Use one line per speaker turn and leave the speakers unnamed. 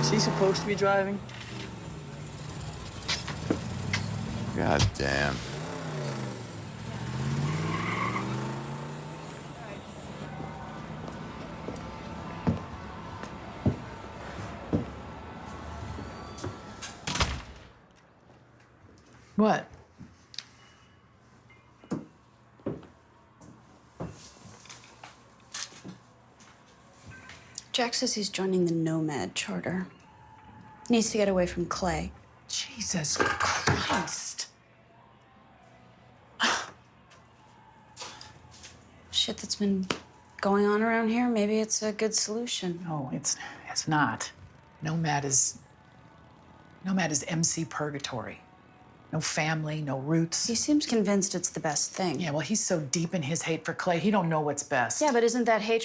Is he supposed to be driving?
God damn.
What?
Jack says he's joining the Nomad Charter. Needs to get away from Clay.
Jesus Christ.
Shit that's been going on around here, maybe it's a good solution.
No, it's not. Nomad is MC Purgatory. No family, no roots.
He seems convinced it's the best thing.
Yeah, well, he's so deep in his hate for Clay, he don't know what's best.
Yeah, but isn't that hatred